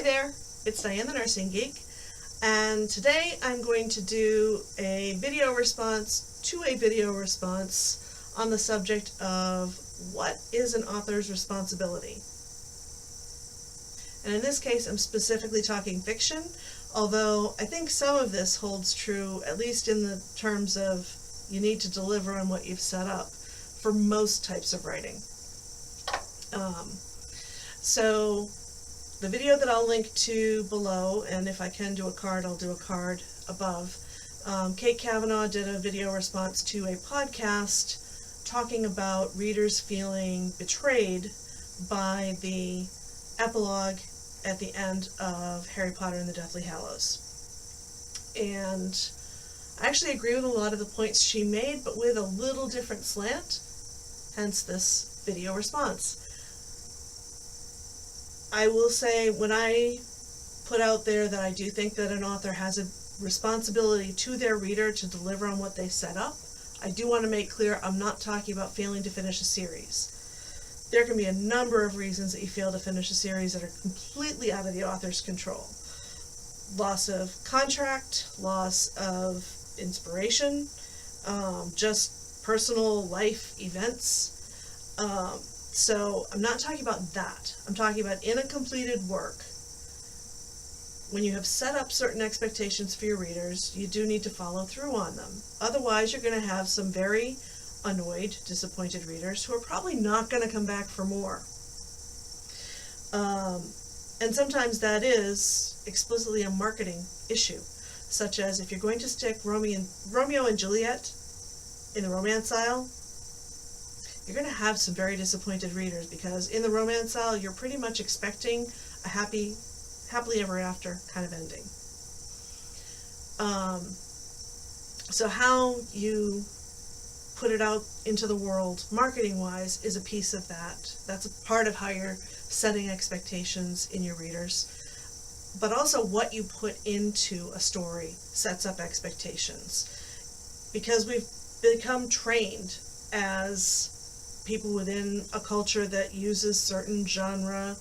there, it's Diane the Nursing Geek, and today I'm going to do a video response to a video response on the subject of what is an author's responsibility. And in this case I'm specifically talking fiction, although I think some of this holds true, at least in the terms of you need to deliver on what you've set up for most types of writing. So the video that I'll link to below, and if I can do a card, I'll do a card above. Kate Cavanaugh did a video response to a podcast talking about readers feeling betrayed by the epilogue at the end of Harry Potter and the Deathly Hallows. And I actually agree with a lot of the points she made, but with a little different slant, hence this video response. I will say, when I put out there that I do think that an author has a responsibility to their reader to deliver on what they set up, I do want to make clear I'm not talking about failing to finish a series. There can be a number of reasons that you fail to finish a series that are completely out of the author's control. Loss of contract, loss of inspiration, just personal life events. So I'm not talking about that. I'm talking about in a completed work, when you have set up certain expectations for your readers, you do need to follow through on them. Otherwise, you're going to have some very annoyed, disappointed readers who are probably not going to come back for more. And sometimes that is explicitly a marketing issue, such as if you're going to stick Romeo and Juliet in the romance aisle, you're going to have some very disappointed readers, because in the romance aisle you're pretty much expecting a happily ever after kind of ending. So how you put it out into the world marketing wise is a piece of that. That's a part of how you're setting expectations in your readers. But also what you put into a story sets up expectations, because we've become trained as people within a culture that uses certain genre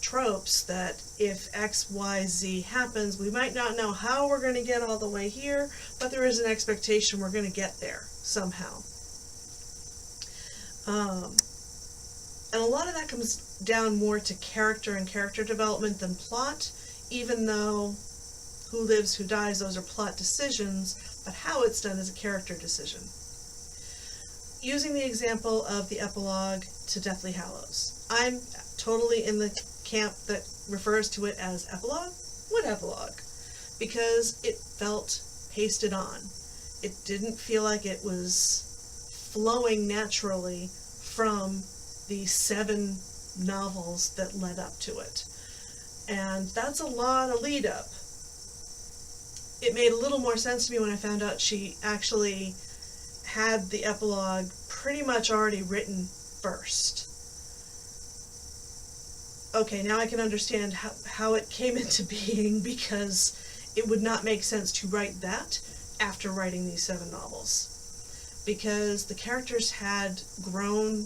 tropes that if X, Y, Z happens, we might not know how we're going to get all the way here, but there is an expectation we're going to get there somehow. And a lot of that comes down more to character and character development than plot, even though who lives, who dies, those are plot decisions, but how it's done is a character decision. Using the example of the epilogue to Deathly Hallows, I'm totally in the camp that refers to it as epilogue. What epilogue? Because it felt pasted on. It didn't feel like it was flowing naturally from the 7 novels that led up to it. And that's a lot of lead up. It made a little more sense to me when I found out she actually had the epilogue pretty much already written first. Okay, now I can understand how it came into being, because it would not make sense to write that after writing these 7 novels, because the characters had grown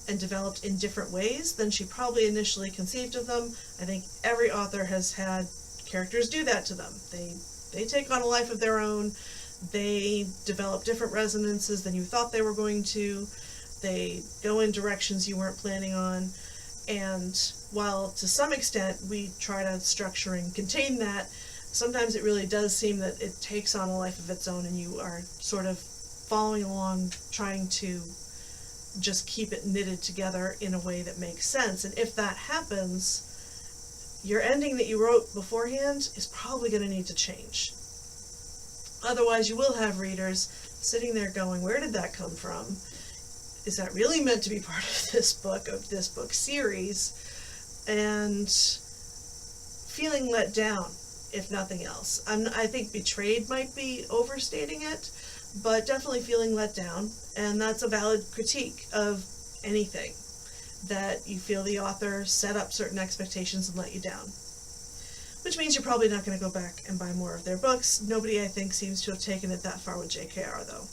and developed in different ways than she probably initially conceived of them. I think every author has had characters do that to them. They take on a life of their own. They develop different resonances than you thought they were going to. They go in directions you weren't planning on. And while to some extent we try to structure and contain that, sometimes it really does seem that it takes on a life of its own, and you are sort of following along trying to just keep it knitted together in a way that makes sense. And if that happens, your ending that you wrote beforehand is probably going to need to change. Otherwise, you will have readers sitting there going, where did that come from? Is that really meant to be part of this book series? And feeling let down, if nothing else. I think betrayed might be overstating it, but definitely feeling let down. And that's a valid critique of anything, that you feel the author set up certain expectations and let you down. Which means you're probably not going to go back and buy more of their books. Nobody, I think, seems to have taken it that far with JKR, though.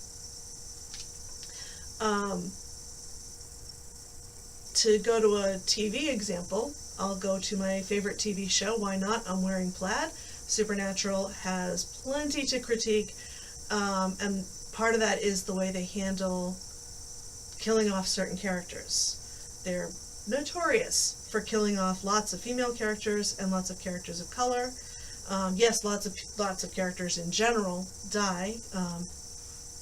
to go to a TV example, I'll go to my favorite TV show, Why Not? I'm Wearing Plaid. Supernatural has plenty to critique, and part of that is the way they handle killing off certain characters. They're notorious for killing off lots of female characters and lots of characters of color. Yes, lots of characters in general die.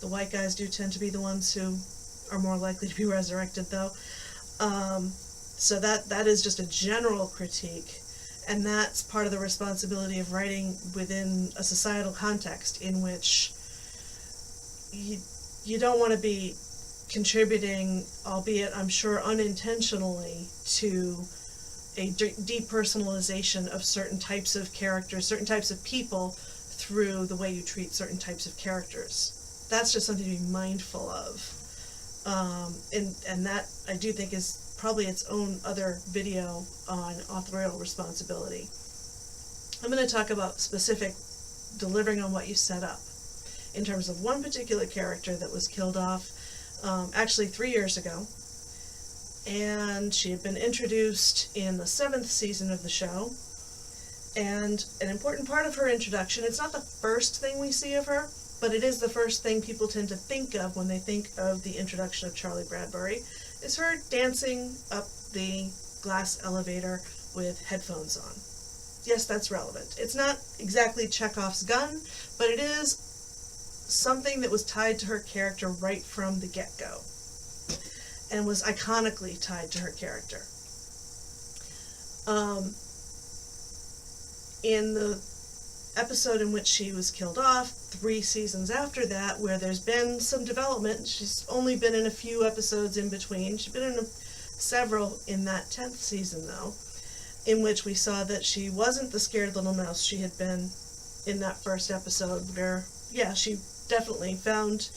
The white guys do tend to be the ones who are more likely to be resurrected, though. So that is just a general critique, and that's part of the responsibility of writing within a societal context in which you don't want to be contributing, albeit I'm sure unintentionally, to a depersonalization of certain types of characters, certain types of people, through the way you treat certain types of characters. That's just something to be mindful of. And that, I do think, is probably its own other video on authorial responsibility. I'm going to talk about specific delivering on what you set up in terms of one particular character that was killed off actually 3 years ago, and she had been introduced in the 7th season of the show. And an important part of her introduction, it's not the first thing we see of her, but it is the first thing people tend to think of when they think of the introduction of Charlie Bradbury, is her dancing up the glass elevator with headphones on. Yes, that's relevant. It's not exactly Chekhov's gun, but it is something that was tied to her character right from the get-go, and was iconically tied to her character. In the episode in which she was killed off, 3 seasons after that, where there's been some development, she's only been in a few episodes in between, she's been in several in that 10th season, though, in which we saw that she wasn't the scared little mouse she had been in that first episode, where, yeah, she definitely found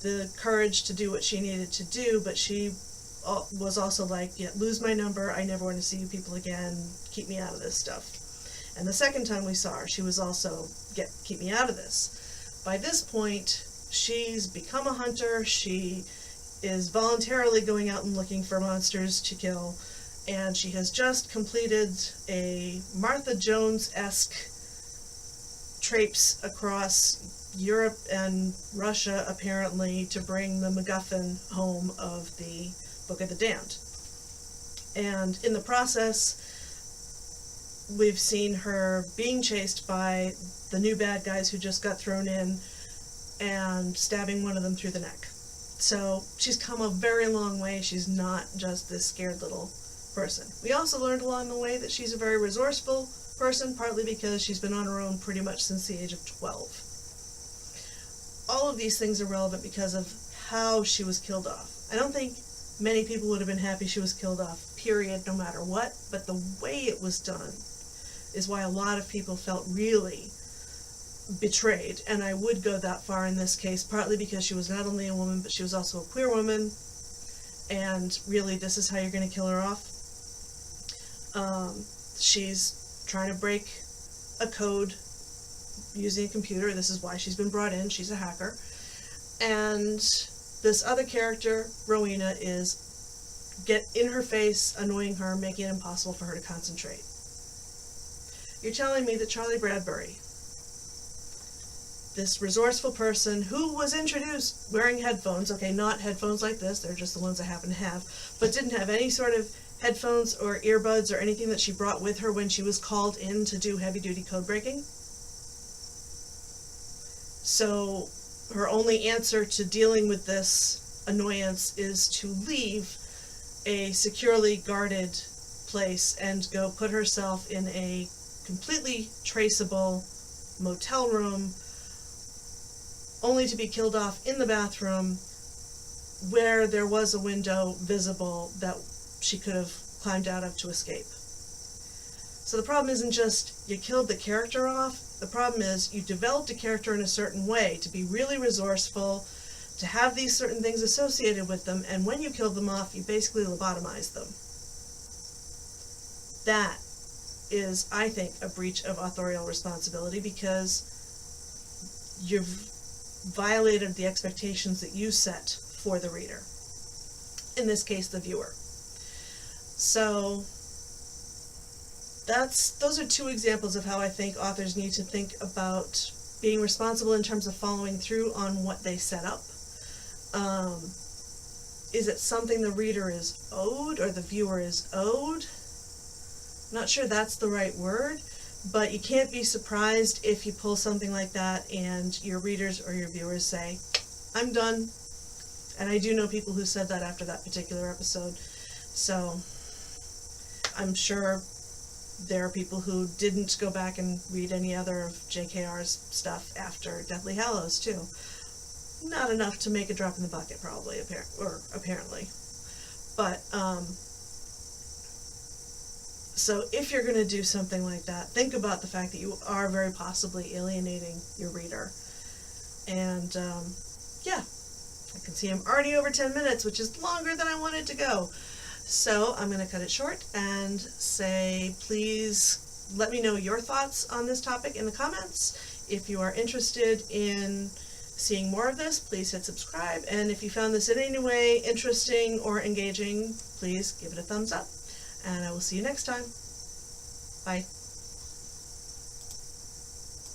the courage to do what she needed to do, but she was also like, yeah, lose my number, I never want to see you people again, keep me out of this stuff. And the second time we saw her, she was also, keep me out of this. By this point, she's become a hunter, she is voluntarily going out and looking for monsters to kill, and she has just completed a Martha Jones-esque traipse across Europe and Russia, apparently, to bring the MacGuffin home of the Book of the Damned. And in the process, we've seen her being chased by the new bad guys who just got thrown in and stabbing one of them through the neck. So she's come a very long way. She's not just this scared little person. We also learned along the way that she's a very resourceful person, partly because she's been on her own pretty much since the age of 12. All of these things are relevant because of how she was killed off. I don't think many people would have been happy she was killed off, period, no matter what, but the way it was done is why a lot of people felt really betrayed, and I would go that far in this case, partly because she was not only a woman, but she was also a queer woman, and really this is how you're going to kill her off. She's trying to break a code using a computer. This is why she's been brought in. She's a hacker. And this other character, Rowena, is get in her face, annoying her, making it impossible for her to concentrate. You're telling me that Charlie Bradbury, this resourceful person who was introduced wearing headphones, okay, not headphones like this, they're just the ones I happen to have, but didn't have any sort of headphones or earbuds or anything that she brought with her when she was called in to do heavy-duty code breaking. So her only answer to dealing with this annoyance is to leave a securely guarded place and go put herself in a completely traceable motel room, only to be killed off in the bathroom where there was a window visible that she could have climbed out of to escape. So the problem isn't just you killed the character off, the problem is you developed a character in a certain way to be really resourceful, to have these certain things associated with them, and when you killed them off, you basically lobotomized them. That is, I think, a breach of authorial responsibility, because you've violated the expectations that you set for the reader. In this case, the viewer. So those are two examples of how I think authors need to think about being responsible in terms of following through on what they set up. Is it something the reader is owed or the viewer is owed? I'm not sure that's the right word, but you can't be surprised if you pull something like that and your readers or your viewers say, I'm done. And I do know people who said that after that particular episode. So I'm sure there are people who didn't go back and read any other of JKR's stuff after Deathly Hallows too. Not enough to make a drop in the bucket, probably, apparently. But, so if you're going to do something like that, think about the fact that you are very possibly alienating your reader. And, yeah, I can see I'm already over 10 minutes, which is longer than I wanted to go. So I'm going to cut it short and say, please let me know your thoughts on this topic in the comments. If you are interested in seeing more of this, please hit subscribe. And if you found this in any way interesting or engaging, please give it a thumbs up. And I will see you next time. Bye.